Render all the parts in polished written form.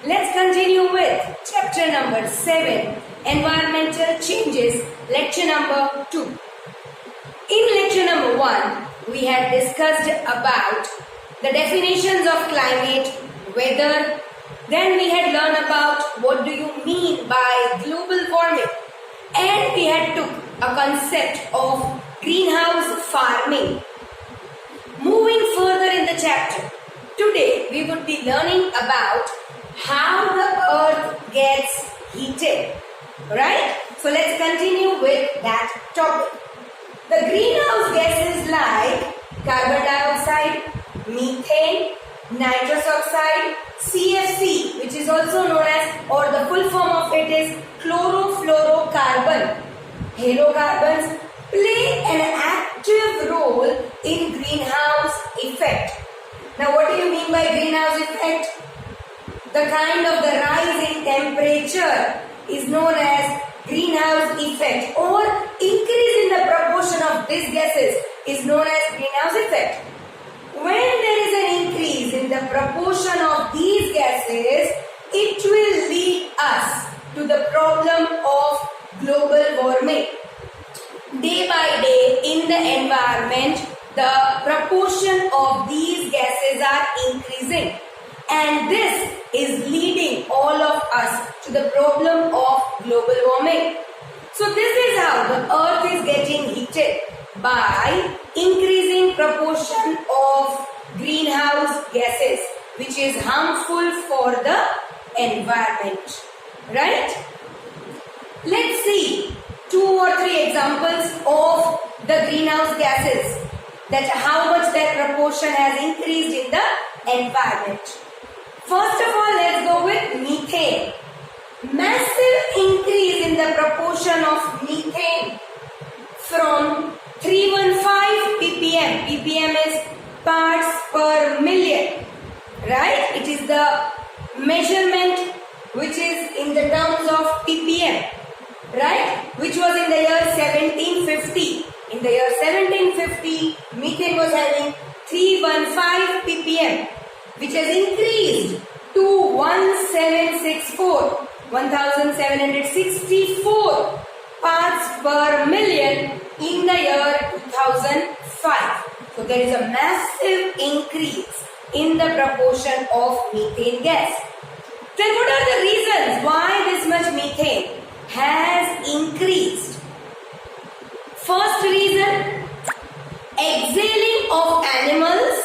Let's continue with chapter number 7, Environmental Changes, lecture number 2. In lecture number 1, we had discussed about the definitions of climate, weather. Then we had learned about what do you mean by global warming. And we had took a concept of greenhouse farming. Moving further in the chapter, today we would be learning about how the earth gets heated. Right? So let's continue with that topic. The greenhouse gases like carbon dioxide, methane, nitrous oxide, CFC, which is also known as, or the full form of it is chlorofluorocarbon. Halocarbons play an active role in greenhouse effect. Now what do you mean by greenhouse effect? The kind of the rise in temperature is known as greenhouse effect, or increase in the proportion of these gases is known as greenhouse effect. When there is an increase in the proportion of these gases, it will lead us to the problem of global warming. Day by day in the environment, the proportion of these gases are increasing, and this is leading all of us to the problem of global warming. So this is how the earth is getting heated, by increasing proportion of greenhouse gases, which is harmful for the environment. Right? Let's see 2 or 3 examples of the greenhouse gases, that how much their proportion has increased in the environment. First of all, let's go with methane. Massive increase in the proportion of methane from 315 ppm. ppm is parts per million. Right? It is the measurement which is in the terms of ppm. Right? Which was in the year 1750. In the year 1750, methane was having 315 ppm, which has increased to 1764 parts per million in the year 2005. So there is a massive increase in the proportion of methane gas. Then what are the reasons why this much methane has increased? First reason, exhaling of animals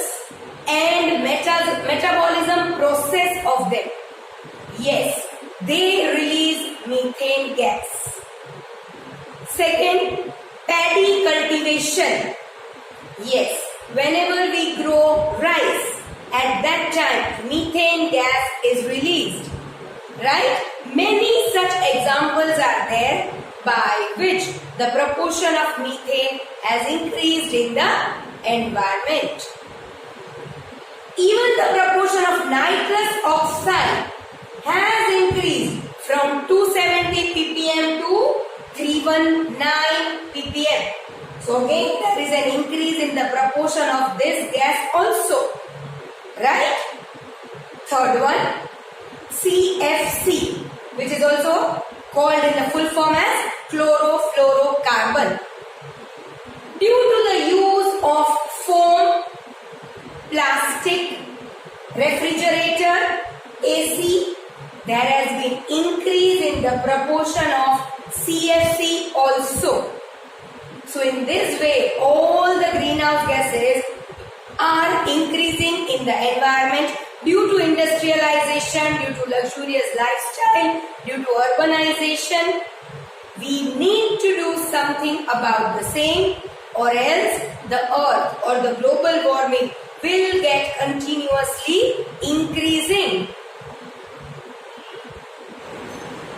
and metabolism process of them. Yes, they release methane gas. Second, paddy cultivation. Yes, whenever we grow rice, at that time methane gas is released. Right? Many such examples are there by which the proportion of methane has increased in the environment. Even the proportion of nitrous oxide has increased from 270 ppm to 319 ppm. So again, there is an increase in the proportion of this gas also. Right? Third one, CFC, which is also called in the full form as chlorofluorocarbon. Due to the use of foam, plastic, refrigerator, AC, there has been increase in the proportion of CFC also. So in this way, all the greenhouse gases are increasing in the environment due to industrialization, due to luxurious lifestyle, due to urbanization. We need to do something about the same, or else the earth or the global warming will get continuously increasing.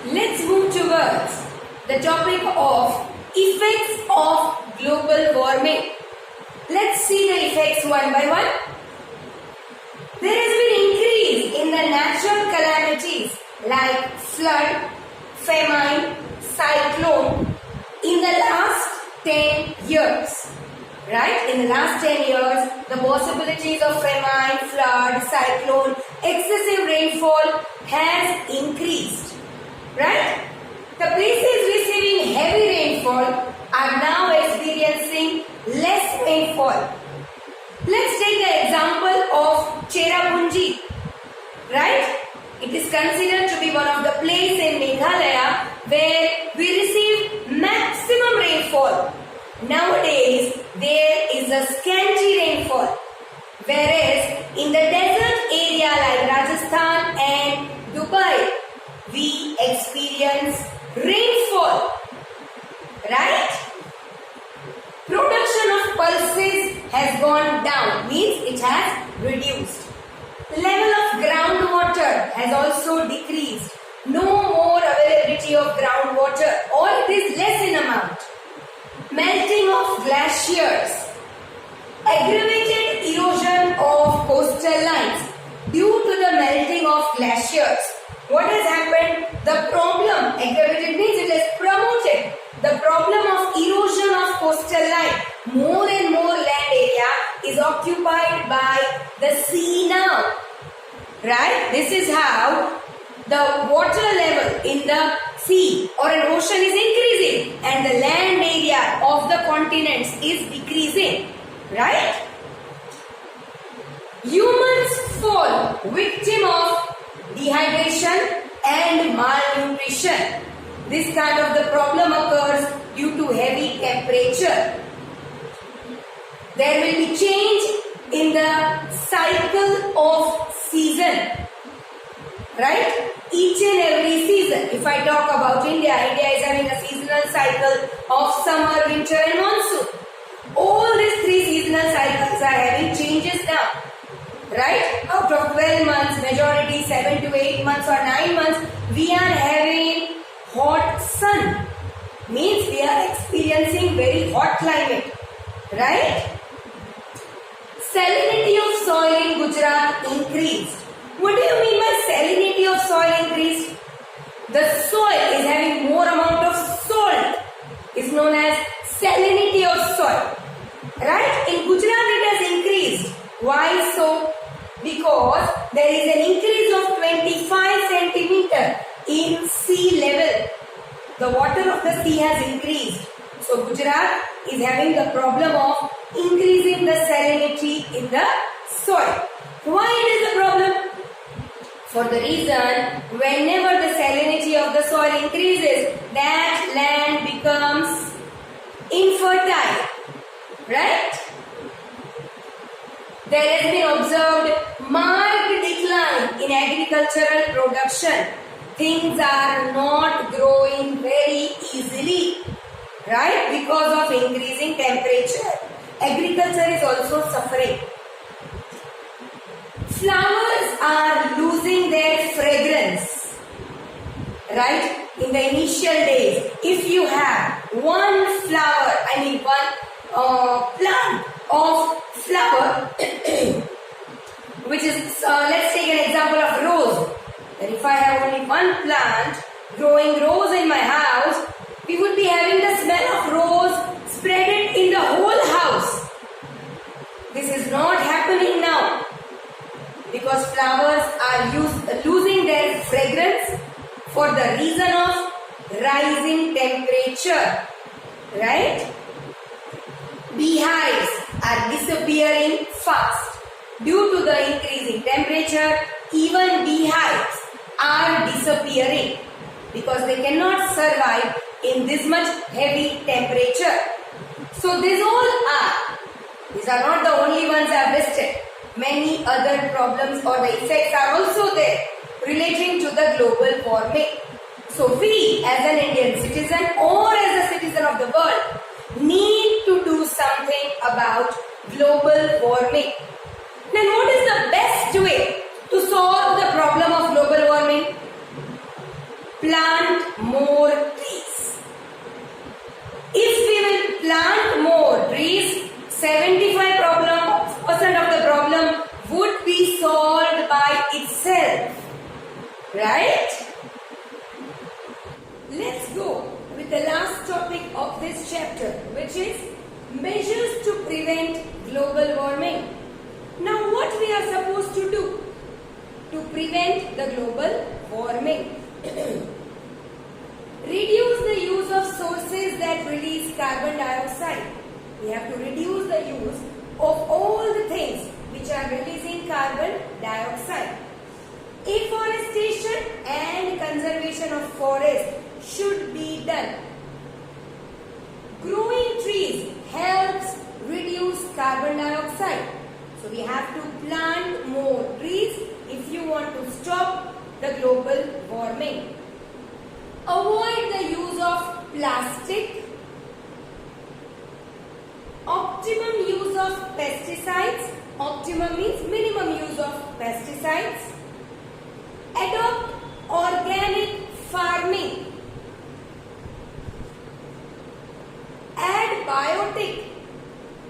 Let's move towards the topic of effects of global warming. Let's see the effects one by one. There has been increase in the natural calamities like flood, famine, cyclone in the last 10 years. Right? In the last 10 years, the possibilities of famine, flood, cyclone, excessive rainfall has increased, right? The places receiving heavy rainfall are now experiencing less rainfall. Let's take the example of Cherrapunji, right? It is considered to be one of the places in Meghalaya where we receive maximum rainfall. Nowadays, there is a scanty rainfall, whereas in the desert area like Rajasthan and Dubai, we experience rainfall, right? Production of pulses has gone down, means it has reduced. Level of groundwater has also decreased. No more availability of groundwater, or it is less in amount. Melting of glaciers, aggravated erosion of coastal lines due to the melting of glaciers. What has happened? The problem, aggravated means it is promoted. The problem of erosion of coastal line. More and more land area is occupied by the sea now. Right? This is how the water level in the sea or an ocean is increasing and the land area of the continents is decreasing. Right? Humans fall victim of dehydration and malnutrition. This kind of the problem occurs due to heavy temperature. There will be change in the cycle of season. Right? Each and every season. If I talk about India, India is having a seasonal cycle of summer, winter and monsoon. All these three seasonal cycles are having changes now. Right? Out of 12 months, majority 7 to 8 months or 9 months, we are having hot sun. Means we are experiencing very hot climate. Right? Salinity of soil in Gujarat increased. What do you mean by salinity of soil increased? The soil is having more amount of salt. It's known as salinity of soil. Right? In Gujarat it has increased. Why so? Because there is an increase of 25 centimeter in sea level. The water of the sea has increased. So Gujarat is having the problem of increasing the salinity in the soil. Why it is a problem? For the reason, whenever the salinity of the soil increases, that land becomes infertile. Right? There has been observed marked decline in agricultural production. Things are not growing very easily. Right? Because of increasing temperature. Agriculture is also suffering. Flowers are losing their fragrance. Right? In the initial days, if you have one flower, one plant of flower, which is, let's take an example of rose. And if I have only one plant growing rose in my house, we would be having the smell of rose spread in the whole house. This is not happening now because flowers are losing their fragrance for the reason of rising temperature. Right? Beehives are disappearing fast. Due to the increasing temperature, even beehives are disappearing because they cannot survive in this much heavy temperature. So these are not the only ones I have listed. Many other problems or the effects are also there relating to the global warming. So we as an Indian citizen or as a citizen of the world need to do something about global warming. Then what is the best way to solve the problem of global warming? Plant more trees. If we will plant more trees, 75% of the problem would be solved by itself. Right? Let's go with the last topic of this chapter, which is measures to prevent global warming. Now what we are supposed to do? to prevent the global warming. Reduce the use of sources that release carbon dioxide. We have to reduce the use of all the things which are releasing carbon dioxide. Afforestation and conservation of forest should be done. Growing trees helps reduce carbon dioxide. So we have to plant more trees if you want to stop the global warming. Avoid the use of plastic. Optimum use of pesticides. Optimum means minimum use of pesticides. Adopt organic farming. Add biotic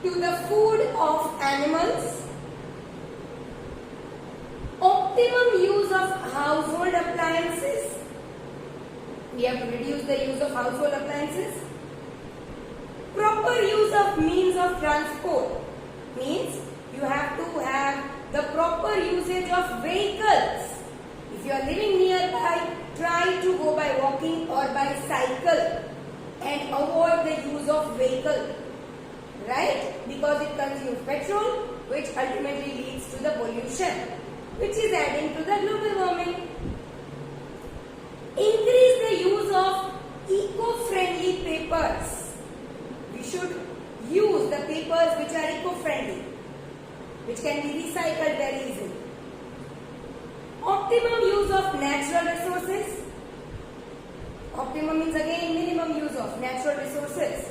to the food of animals. Optimum use of household appliances. We have to reduce the use of household appliances. Proper use of means of transport means you have to have the proper usage of vehicles. If you are living nearby, try to go by walking or by cycle and avoid the use of vehicle, right? Because it consumes petrol, which ultimately leads to the pollution, which is adding to the global warming. Increase the use of eco-friendly papers. We should use the papers which are eco-friendly, which can be recycled very easily. Optimum use of natural resources. Optimum means again minimum use of natural resources.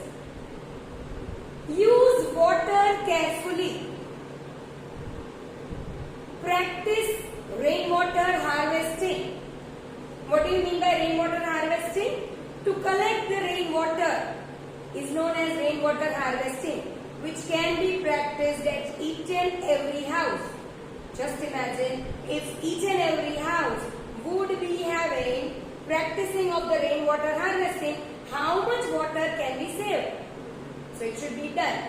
Use water carefully. Practice rainwater harvesting. What do you mean by rainwater harvesting? To collect the rainwater is known as rainwater harvesting, which can be practiced at each and every house. Just imagine if each and every house would be having practicing of the rainwater harvesting, how much water can be saved? So it should be done.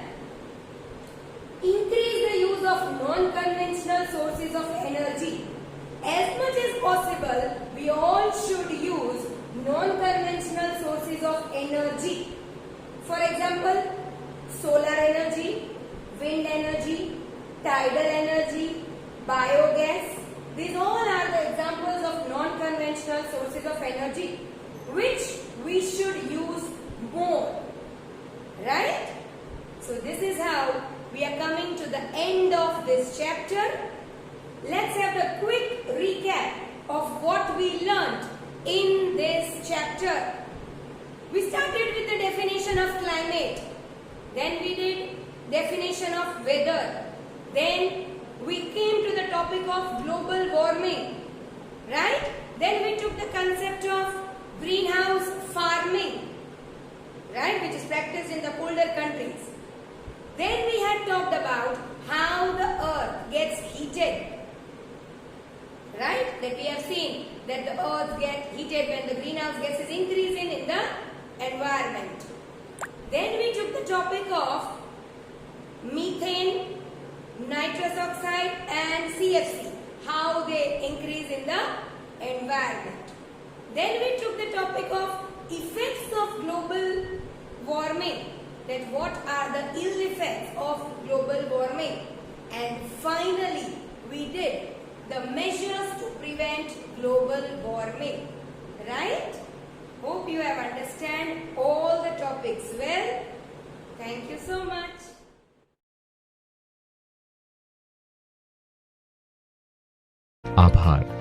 Increase the use of non-conventional sources of energy. As much as possible, we all should use non-conventional sources of energy. For example, solar energy, wind energy, tidal energy, biogas. These all are the examples of non-conventional sources of energy which we should use more. Right? So this is how we are coming to the end of this chapter. Let's have a quick recap of what we learned in this chapter. We started with the definition of climate. Then we did definition of weather. Then we came to the topic of global warming. Right? Then we took the concept of greenhouse farming. Right? Which is practiced in the colder countries. Then we had talked about how the earth gets heated. Right? That we have seen that the earth gets heated when the greenhouse gas is increasing in the environment. Then we took the topic of methane, nitrous oxide and CFC, how they increase in the environment. Then we took the topic of effects of global warming, that what are the ill effects of global warming. And finally, we did the measures to prevent global warming. Right? Hope you have understand all the topics well. Thank you so much. आभार।